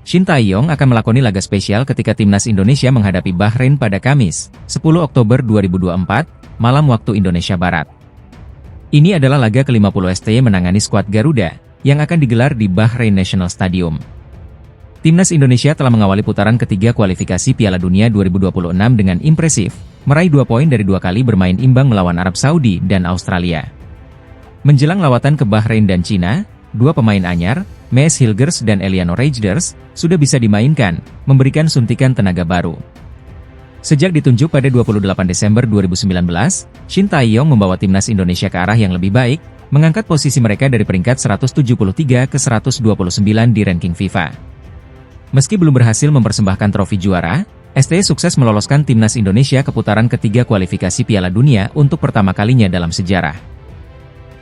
Shin Tae-yong akan melakoni laga spesial ketika timnas Indonesia menghadapi Bahrain pada Kamis, 10 Oktober 2024, malam waktu Indonesia Barat. Ini adalah laga ke-50 STY menangani skuad Garuda, yang akan digelar di Bahrain National Stadium. Timnas Indonesia telah mengawali putaran ketiga kualifikasi Piala Dunia 2026 dengan impresif, meraih 2 poin dari 2 kali bermain imbang melawan Arab Saudi dan Australia. Menjelang lawatan ke Bahrain dan Cina, 2 pemain anyar, Maes Hilgers dan Eliano Reijnders, sudah bisa dimainkan, memberikan suntikan tenaga baru. Sejak ditunjuk pada 28 Desember 2019, Shin Tae-yong membawa timnas Indonesia ke arah yang lebih baik, mengangkat posisi mereka dari peringkat 173 ke 129 di ranking FIFA. Meski belum berhasil mempersembahkan trofi juara, STY sukses meloloskan timnas Indonesia ke putaran ketiga kualifikasi Piala Dunia untuk pertama kalinya dalam sejarah.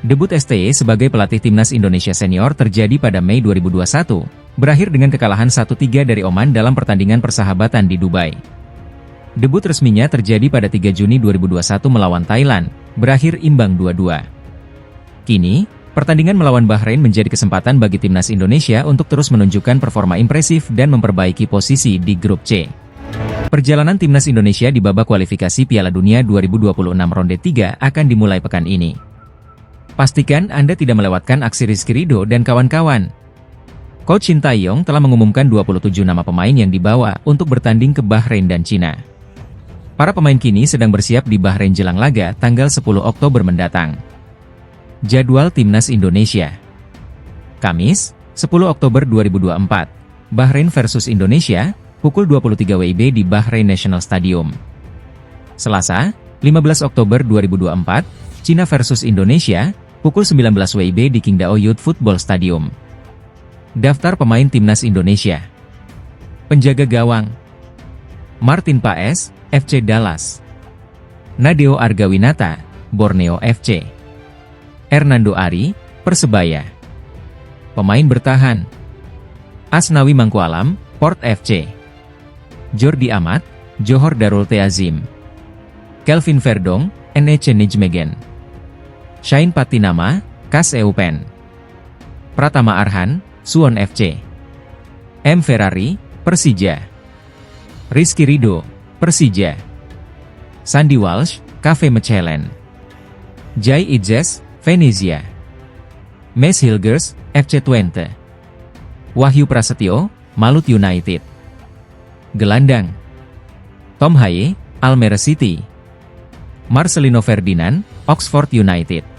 Debut STY sebagai pelatih timnas Indonesia senior terjadi pada Mei 2021, berakhir dengan kekalahan 1-3 dari Oman dalam pertandingan persahabatan di Dubai. Debut resminya terjadi pada 3 Juni 2021 melawan Thailand, berakhir imbang 2-2. Kini, pertandingan melawan Bahrain menjadi kesempatan bagi timnas Indonesia untuk terus menunjukkan performa impresif dan memperbaiki posisi di grup C. Perjalanan timnas Indonesia di babak kualifikasi Piala Dunia 2026 ronde 3 akan dimulai pekan ini. Pastikan Anda tidak melewatkan aksi Rizky Ridho dan kawan-kawan. Coach Shin Tae-yong telah mengumumkan 27 nama pemain yang dibawa untuk bertanding ke Bahrain dan Cina. Para pemain kini sedang bersiap di Bahrain jelang laga tanggal 10 Oktober mendatang. Jadwal Timnas Indonesia. Kamis, 10 Oktober 2024, Bahrain versus Indonesia, pukul 23 WIB di Bahrain National Stadium. Selasa, 15 Oktober 2024, Cina versus Indonesia, pukul 19 WIB di Qingdao Youth Football Stadium. Daftar pemain timnas Indonesia. Penjaga gawang: Martin Paes, FC Dallas. Nadeo Argawinata, Borneo FC. Hernando Ari, Persebaya. Pemain bertahan: Asnawi Mangkualam, Port FC. Jordi Amat, Johor Darul Teazim. Kelvin Verdong, NEC Nijmegen. Shain Patinama, KAS Eupen. Pratama Arhan, Suwon FC. M. Ferrari, Persija. Rizky Ridho, Persija. Sandy Walsh, KV Mechelen. Jai Idzes, Venezia. Maes Hilgers, FC Twente. Wahyu Prasetyo, Malut United. Gelandang: Tom Haye, Almere City. Marcelino Ferdinand, Oxford United.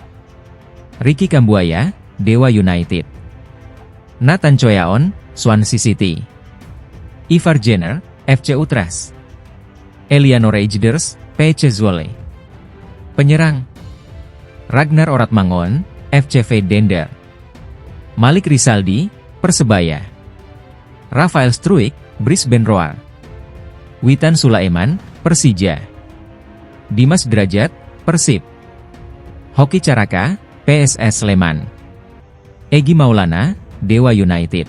Ricky Kambuaya, Dewa United. Nathan Choyaon, Swansea City. Ivar Jenner, FC Utrecht. Eliano Reijnders, PC Zwolle. Penyerang: Ragnar Oratmangon, FCV Dender. Malik Rizaldi, Persebaya. Rafael Struijk, Brisbane Roar. Witan Sulaiman, Persija. Dimas Derajat, Persib. Hoki Caraka, PSS Sleman. Egy Maulana, Dewa United.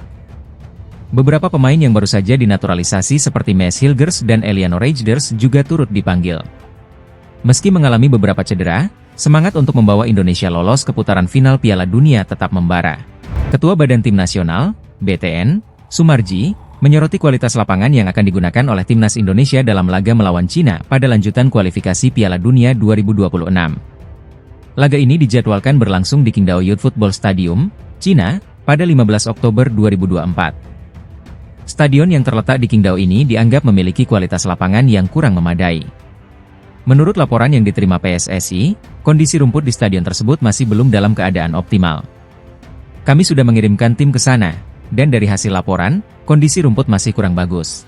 Beberapa pemain yang baru saja dinaturalisasi seperti Maes Hilgers dan Eliano Reijnders juga turut dipanggil. Meski mengalami beberapa cedera, semangat untuk membawa Indonesia lolos ke putaran final Piala Dunia tetap membara. Ketua Badan Tim Nasional, BTN, Sumarji, menyoroti kualitas lapangan yang akan digunakan oleh timnas Indonesia dalam laga melawan Cina pada lanjutan kualifikasi Piala Dunia 2026. Laga ini dijadwalkan berlangsung di Qingdao Youth Football Stadium, Cina, pada 15 Oktober 2024. Stadion yang terletak di Qingdao ini dianggap memiliki kualitas lapangan yang kurang memadai. Menurut laporan yang diterima PSSI, kondisi rumput di stadion tersebut masih belum dalam keadaan optimal. Kami sudah mengirimkan tim ke sana, dan dari hasil laporan, kondisi rumput masih kurang bagus.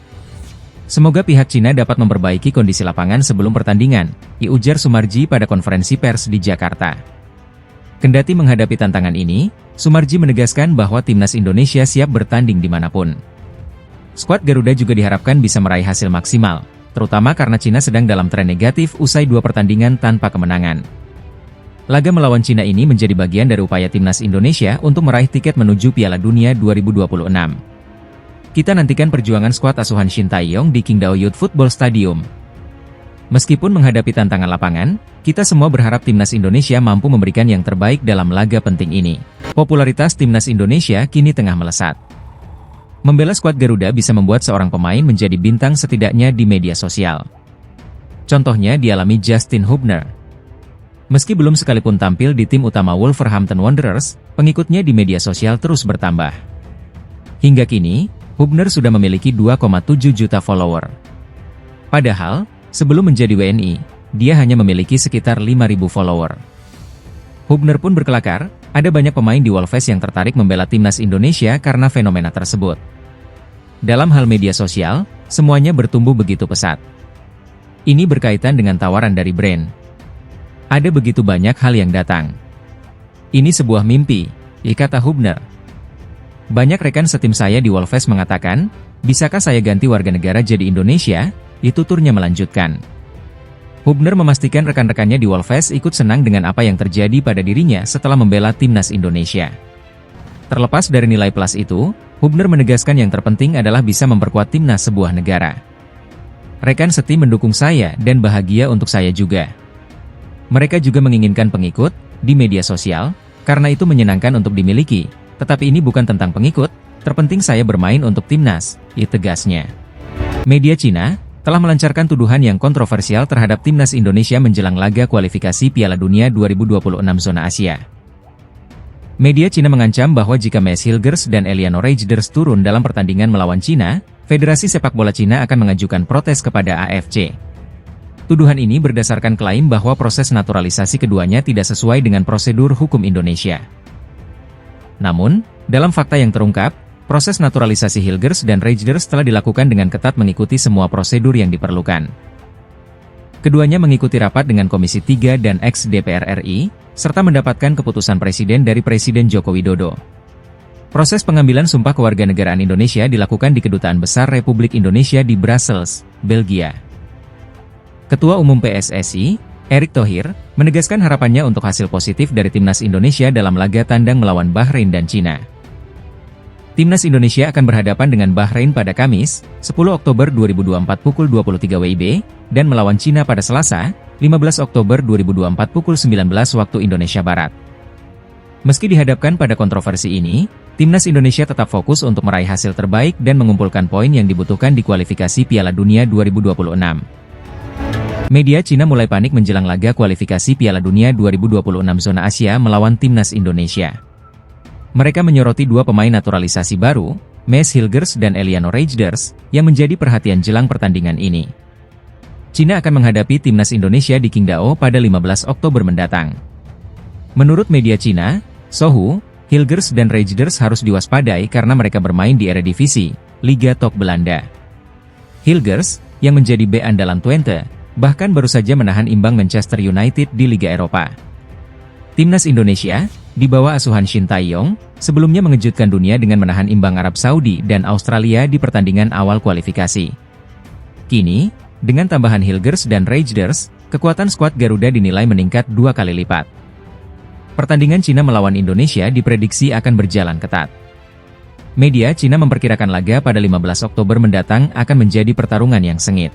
Semoga pihak Cina dapat memperbaiki kondisi lapangan sebelum pertandingan, ujar Sumarji pada konferensi pers di Jakarta. Kendati menghadapi tantangan ini, Sumarji menegaskan bahwa timnas Indonesia siap bertanding dimanapun. Skuad Garuda juga diharapkan bisa meraih hasil maksimal, terutama karena Cina sedang dalam tren negatif usai 2 pertandingan tanpa kemenangan. Laga melawan Cina ini menjadi bagian dari upaya timnas Indonesia untuk meraih tiket menuju Piala Dunia 2026. Kita nantikan perjuangan skuad asuhan Shin Tae-yong di Qingdao Youth Football Stadium. Meskipun menghadapi tantangan lapangan, kita semua berharap timnas Indonesia mampu memberikan yang terbaik dalam laga penting ini. Popularitas timnas Indonesia kini tengah melesat. Membela skuad Garuda bisa membuat seorang pemain menjadi bintang setidaknya di media sosial. Contohnya dialami Justin Hubner. Meski belum sekalipun tampil di tim utama Wolverhampton Wanderers, pengikutnya di media sosial terus bertambah. Hingga kini, Hubner sudah memiliki 2,7 juta follower. Padahal, sebelum menjadi WNI, dia hanya memiliki sekitar 5.000 follower. Hubner pun berkelakar, ada banyak pemain di Wolves yang tertarik membela timnas Indonesia karena fenomena tersebut. Dalam hal media sosial, semuanya bertumbuh begitu pesat. Ini berkaitan dengan tawaran dari brand. Ada begitu banyak hal yang datang. Ini sebuah mimpi, kata Hubner. Banyak rekan setim saya di Wolves mengatakan, bisakah saya ganti warga negara jadi Indonesia? Tuturnya melanjutkan. Hubner memastikan rekan-rekannya di Wolves ikut senang dengan apa yang terjadi pada dirinya setelah membela timnas Indonesia. Terlepas dari nilai plus itu, Hubner menegaskan yang terpenting adalah bisa memperkuat timnas sebuah negara. Rekan setim mendukung saya dan bahagia untuk saya juga. Mereka juga menginginkan pengikut di media sosial, karena itu menyenangkan untuk dimiliki. Tetapi ini bukan tentang pengikut, terpenting saya bermain untuk timnas, tegasnya. Media Cina telah melancarkan tuduhan yang kontroversial terhadap timnas Indonesia menjelang laga kualifikasi Piala Dunia 2026 zona Asia. Media Cina mengancam bahwa jika Maes Hilgers dan Eliano Reijers turun dalam pertandingan melawan Cina, Federasi Sepak Bola Cina akan mengajukan protes kepada AFC. Tuduhan ini berdasarkan klaim bahwa proses naturalisasi keduanya tidak sesuai dengan prosedur hukum Indonesia. Namun, dalam fakta yang terungkap, proses naturalisasi Hilgers dan Reijers telah dilakukan dengan ketat mengikuti semua prosedur yang diperlukan. Keduanya mengikuti rapat dengan Komisi 3 dan ex-DPR RI, serta mendapatkan keputusan Presiden dari Presiden Joko Widodo. Proses pengambilan sumpah kewarganegaraan Indonesia dilakukan di Kedutaan Besar Republik Indonesia di Brussels, Belgia. Ketua Umum PSSI, Erick Thohir, menegaskan harapannya untuk hasil positif dari timnas Indonesia dalam laga tandang melawan Bahrain dan Cina. Timnas Indonesia akan berhadapan dengan Bahrain pada Kamis, 10 Oktober 2024 pukul 23 WIB, dan melawan Cina pada Selasa, 15 Oktober 2024 pukul 19 waktu Indonesia Barat. Meski dihadapkan pada kontroversi ini, timnas Indonesia tetap fokus untuk meraih hasil terbaik dan mengumpulkan poin yang dibutuhkan di kualifikasi Piala Dunia 2026. Media Cina mulai panik menjelang laga kualifikasi Piala Dunia 2026 zona Asia melawan timnas Indonesia. Mereka menyoroti dua pemain naturalisasi baru, Maes Hilgers dan Eliano Reijers, yang menjadi perhatian jelang pertandingan ini. Cina akan menghadapi timnas Indonesia di Qingdao pada 15 Oktober mendatang. Menurut media Cina, Sohu, Hilgers dan Reijers harus diwaspadai karena mereka bermain di Eredivisie, Liga Top Belanda. Hilgers, yang menjadi B andalan Twente, bahkan baru saja menahan imbang Manchester United di Liga Eropa. Timnas Indonesia, di bawah asuhan Shin Tae-yong, sebelumnya mengejutkan dunia dengan menahan imbang Arab Saudi dan Australia di pertandingan awal kualifikasi. Kini, dengan tambahan Hilgers dan Reijers, kekuatan skuad Garuda dinilai meningkat 2 kali lipat. Pertandingan Cina melawan Indonesia diprediksi akan berjalan ketat. Media Cina memperkirakan laga pada 15 Oktober mendatang akan menjadi pertarungan yang sengit.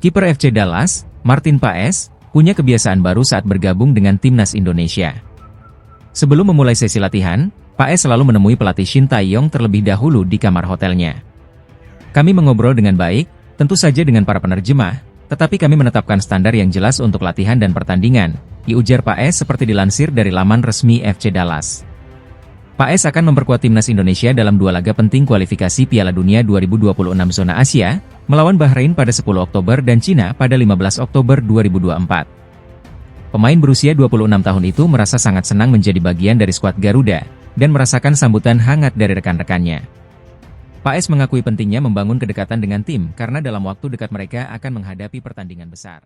Kiper FC Dallas, Martin Paes, punya kebiasaan baru saat bergabung dengan timnas Indonesia. Sebelum memulai sesi latihan, Paes selalu menemui pelatih Shin Tae-yong terlebih dahulu di kamar hotelnya. Kami mengobrol dengan baik, tentu saja dengan para penerjemah, tetapi kami menetapkan standar yang jelas untuk latihan dan pertandingan, ujar Paes seperti dilansir dari laman resmi FC Dallas. Paes akan memperkuat timnas Indonesia dalam 2 laga penting kualifikasi Piala Dunia 2026 zona Asia, melawan Bahrain pada 10 Oktober dan Cina pada 15 Oktober 2024. Pemain berusia 26 tahun itu merasa sangat senang menjadi bagian dari skuad Garuda, dan merasakan sambutan hangat dari rekan-rekannya. Paes mengakui pentingnya membangun kedekatan dengan tim karena dalam waktu dekat mereka akan menghadapi pertandingan besar.